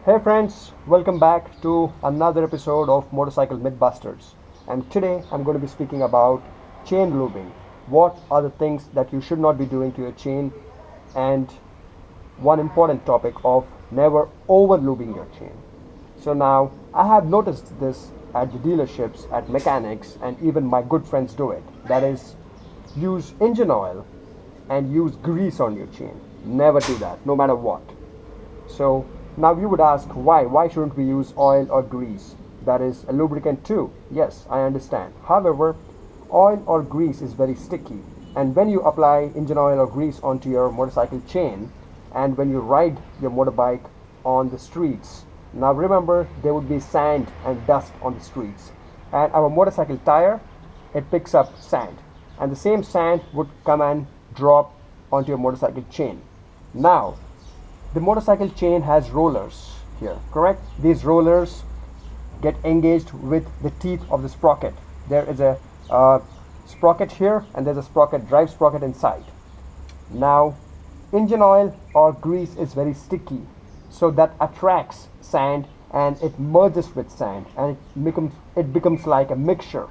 Hey friends, welcome back to another episode of Motorcycle Mythbusters. And today I'm going to be speaking about chain lubing. What are the things that you should not be doing to your chain, and one important topic of never over lubing your chain. So now I have noticed this at the dealerships, at mechanics, and even my good friends do it. That is, use engine oil and use grease on your chain. Never do that, no matter what. So now you would ask why? Why shouldn't we use oil or grease? That is a lubricant too. Yes, I understand. However, oil or grease is very sticky, and when you apply engine oil or grease onto your motorcycle chain, and when you ride your motorbike on the streets, now remember there would be sand and dust on the streets, and our motorcycle tire, it picks up sand, and the same sand would come and drop onto your motorcycle chain. Now the motorcycle chain has rollers here, correct? These rollers get engaged with the teeth of the sprocket. There is a sprocket here, and there's a sprocket, drive sprocket inside. Now engine oil or grease is very sticky, so that attracts sand and it merges with sand, and it becomes like a mixture.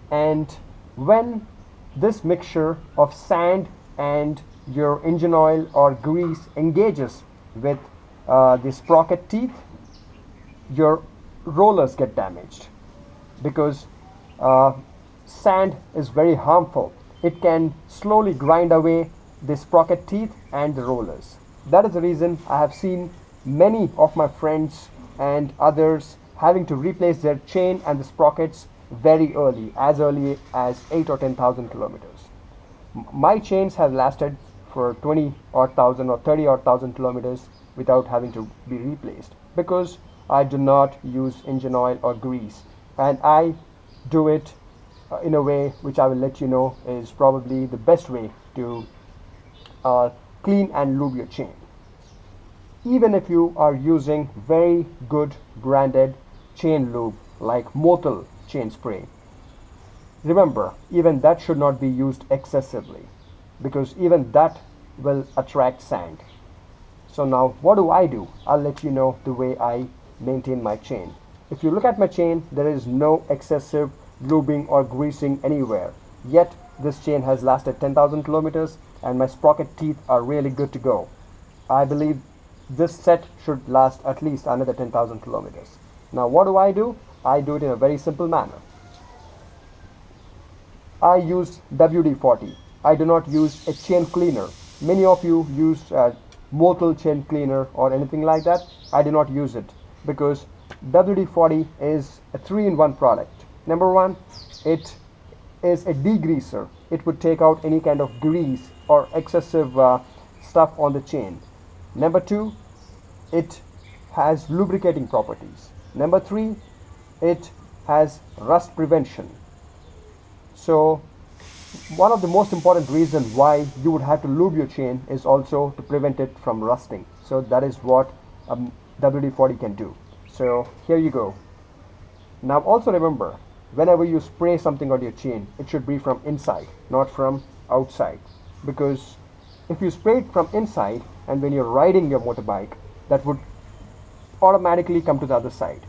And when this mixture of sand and your engine oil or grease engages with the sprocket teeth, your rollers get damaged, because uh, sand is very harmful. It can slowly grind away the sprocket teeth and the rollers. That is the reason I have seen many of my friends and others having to replace their chain and the sprockets very early, as early as 8 or 10,000 kilometers. My chains have lasted for 20 odd thousand or 30 odd thousand kilometers without having to be replaced, because I do not use engine oil or grease, and I do it in a way which I will let you know is probably the best way to clean and lube your chain. Even if you are using very good branded chain lube like Motul chain spray, remember, even that should not be used excessively, because even that will attract sand. So now what do? I'll let you know the way I maintain my chain. If you look at my chain, there is no excessive lubing or greasing anywhere. Yet this chain has lasted 10,000 kilometers, and my sprocket teeth are really good to go. I believe this set should last at least another 10,000 kilometers. Now what do? I do it in a very simple manner. I use WD-40. I do not use a chain cleaner. Many of you use Motul chain cleaner or anything like that. I do not use it, because WD-40 is a 3-in-1 product. Number one, it is a degreaser. It would take out any kind of grease or excessive stuff on the chain. Number two, it has lubricating properties. Number three, it has rust prevention. So one of the most important reasons why you would have to lube your chain is also to prevent it from rusting. So that is what WD-40 can do. So here you go. Now also remember, whenever you spray something on your chain, it should be from inside, not from outside, because if you spray it from inside and when you're riding your motorbike, that would automatically come to the other side.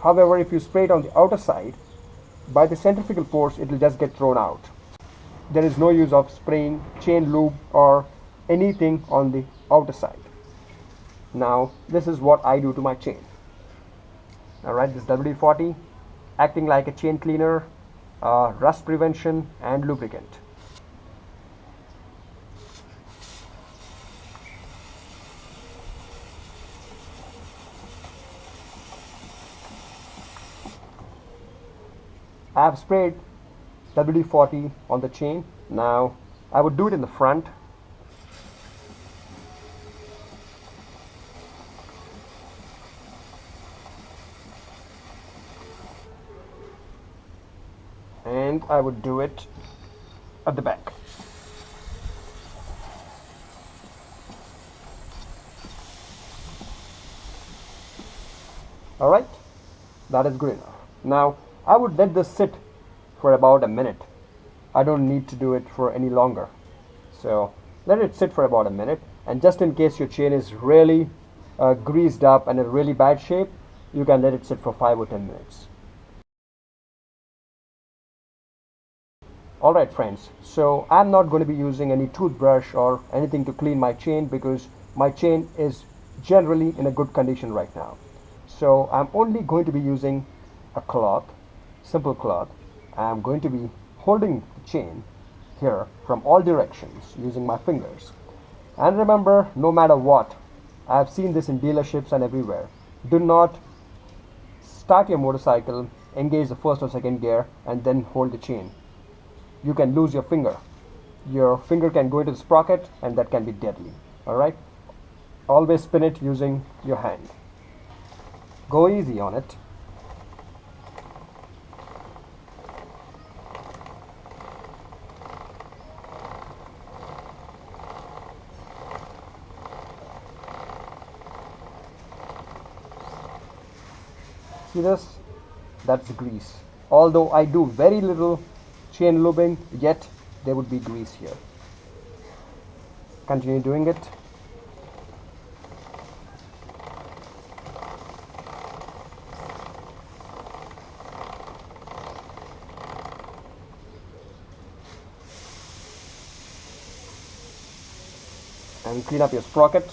However, if you spray it on the outer side, by the centrifugal force, it will just get thrown out. There is no use of spraying chain lube or anything on the outer side. Now this is what I do to my chain. Alright, this WD-40 acting like a chain cleaner, rust prevention and lubricant. I have sprayed WD-40 on the chain. Now I would do it in the front. And I would do it at the back. Alright, that is good enough. Now I would let this sit for about a minute. I don't need to do it for any longer. So let it sit for about a minute, and just in case your chain is really greased up and in really bad shape, you can let it sit for 5 or 10 minutes. Alright friends, so I'm not going to be using any toothbrush or anything to clean my chain because my chain is generally in a good condition right now. So I'm only going to be using a cloth, simple cloth. I'm going to be holding the chain here from all directions using my fingers. And remember, no matter what, I've seen this in dealerships and everywhere. Do not start your motorcycle, engage the first or second gear, and then hold the chain. You can lose your finger. Your finger can go into the sprocket and that can be deadly. Alright? Always spin it using your hand. Go easy on it. See this? That's the grease. Although I do very little chain lubing, yet there would be grease here. Continue doing it. And clean up your sprocket.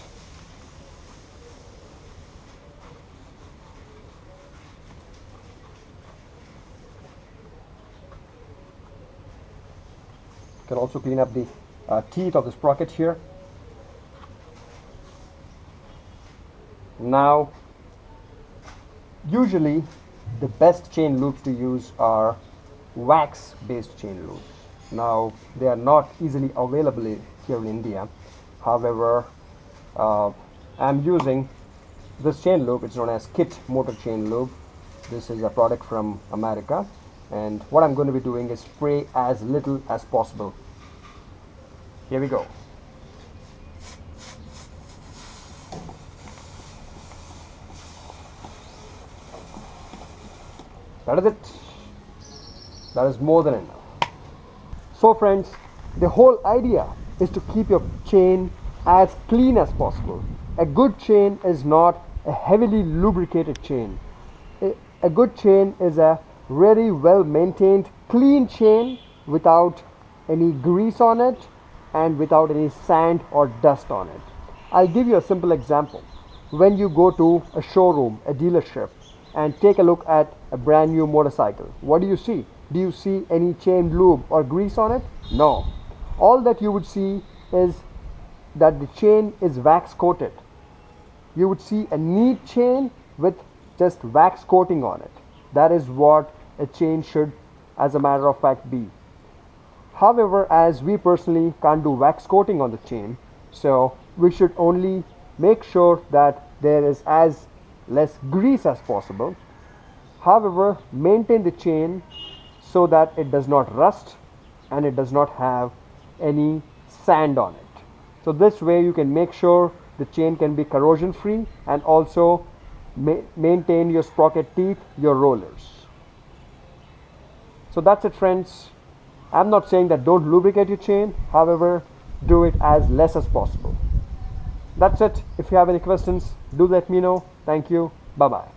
You can also clean up the teeth of the sprocket here. Now, usually the best chain lubes to use are wax based chain lubes. Now, they are not easily available here in India. However, I'm using this chain lube. It's known as Kit Motor Chain Lube. This is a product from America. And what I'm going to be doing is spray as little as possible. Here we go. That is it. That is more than enough. So friends, the whole idea is to keep your chain as clean as possible. A good chain is not a heavily lubricated chain. A good chain is a very well maintained clean chain without any grease on it and without any sand or dust on it. I'll give you a simple example. When you go to a showroom, a dealership, and take a look at a brand new motorcycle, what do you see? Do you see any chain lube or grease on it? No. All that you would see is that the chain is wax coated. You would see a neat chain with just wax coating on it. That is what a chain should, as a matter of fact, be. However, as we personally can't do wax coating on the chain, so we should only make sure that there is as less grease as possible. However, maintain the chain so that it does not rust and it does not have any sand on it. So this way you can make sure the chain can be corrosion free and also maintain your sprocket teeth, your rollers. So that's it friends. I'm not saying that don't lubricate your chain, however, do it as less as possible. That's it. If you have any questions, do let me know. Thank you. Bye bye.